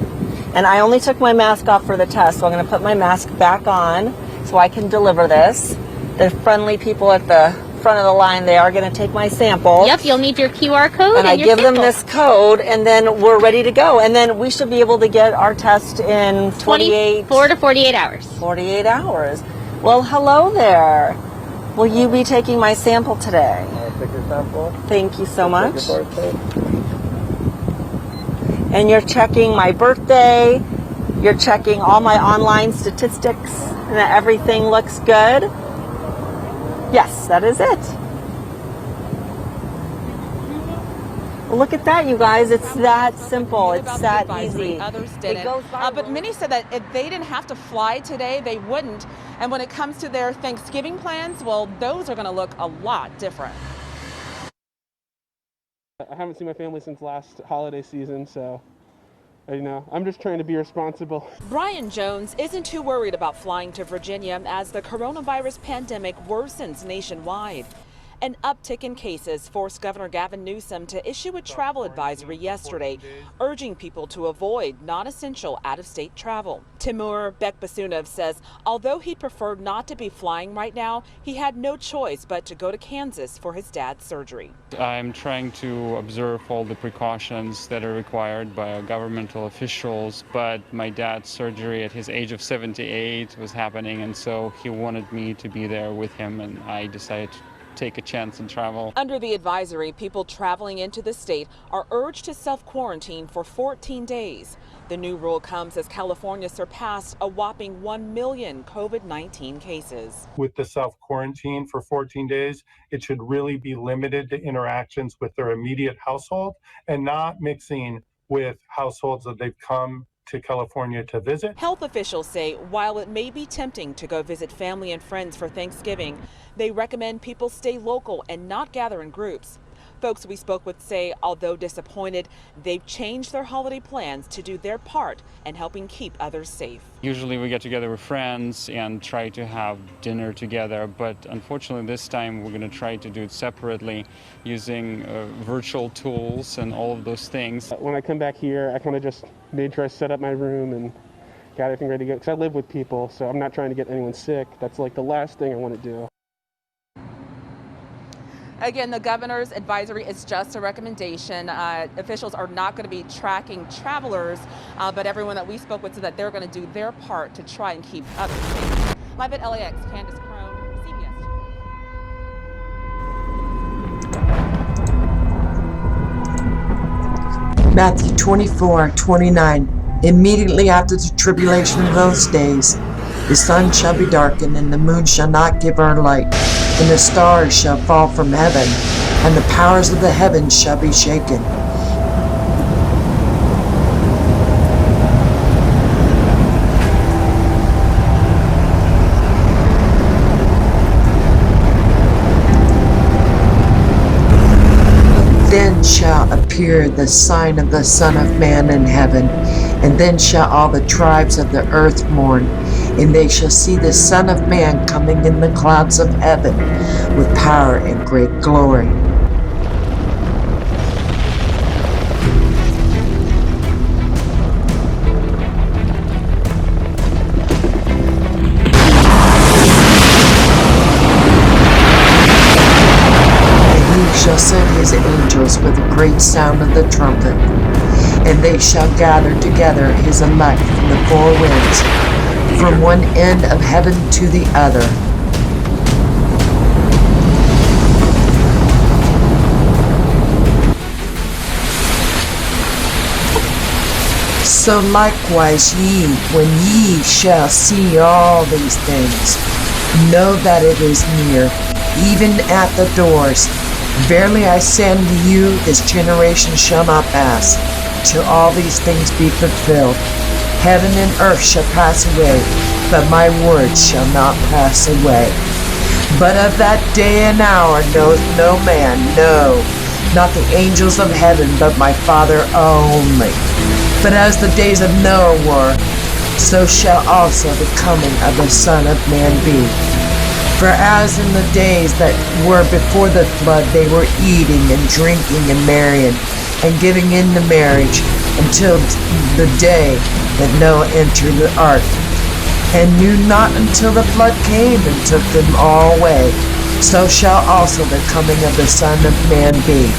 and I only took my mask off for the test, so I'm going to put my mask back on so I can deliver this. The friendly people at the front of the line, they are going to take my sample. Yep, you'll need your QR code and I your give sample. them this code, and then we're ready to go. And then we should be able to get our test in 24 to 48 hours. 48 hours. Well, hello there. Will you be taking my sample today? I'll take your sample. Thank you so much. Check your birthday. And you're checking my birthday. You're checking all my online statistics, and that everything looks good. Yes, that is it. Well, look at that, you guys. It's that simple. It's that easy. Others didn't. But many said that if they didn't have to fly today, they wouldn't. And when it comes to their Thanksgiving plans, well, those are going to look a lot different. I haven't seen my family since last holiday season, so, I'm just trying to be responsible. Brian Jones isn't too worried about flying to Virginia as the coronavirus pandemic worsens nationwide. An uptick in cases forced Governor Gavin Newsom to issue a travel advisory yesterday, urging people to avoid non-essential out-of-state travel. Timur Bekbasunov says although he'd prefer not to be flying right now, he had no choice but to go to Kansas for his dad's surgery. I'm trying to observe all the precautions that are required by governmental officials, but my dad's surgery at his age of 78 was happening, and so he wanted me to be there with him, and I decided to take a chance and travel. Under the advisory, people traveling into the state are urged to self-quarantine for 14 days. The new rule comes as California surpassed a whopping 1 million COVID-19 cases. With the self-quarantine for 14 days, it should really be limited to interactions with their immediate household and not mixing with households that they've come to California to visit. Health officials say while it may be tempting to go visit family and friends for Thanksgiving, they recommend people stay local and not gather in groups. Folks we spoke with say although disappointed, they've changed their holiday plans to do their part in helping keep others safe. Usually we get together with friends and try to have dinner together, but unfortunately this time we're going to try to do it separately using virtual tools and all of those things. When I come back here, I kind of just made sure I set up my room and got everything ready to go, because I live with people, so I'm not trying to get anyone sick. That's like the last thing I want to do. Again, the governor's advisory is just a recommendation. Officials are not going to be tracking travelers, but everyone that we spoke with said that they're going to do their part to try and keep others safe. Live at LAX, Candace Crone, CBS. Matthew 24:29. Immediately after the tribulation of those days, the sun shall be darkened, and the moon shall not give her light, and the stars shall fall from heaven, and the powers of the heavens shall be shaken. Then shall appear the sign of the Son of Man in heaven, and then shall all the tribes of the earth mourn, and they shall see the Son of Man coming in the clouds of heaven with power and great glory. Shall send his angels with a great sound of the trumpet, and they shall gather together his elect from the four winds, from one end of heaven to the other. So likewise ye, when ye shall see all these things, know that it is near, even at the doors. Verily I say unto you, this generation shall not pass, till all these things be fulfilled. Heaven and earth shall pass away, but my words shall not pass away. But of that day and hour knoweth no man, no, not the angels of heaven, but my Father only. But as the days of Noah were, so shall also the coming of the Son of Man be. For as in the days that were before the flood, they were eating and drinking and marrying and giving in to marriage until the day that Noah entered the ark, and knew not until the flood came and took them all away. So shall also the coming of the Son of Man be.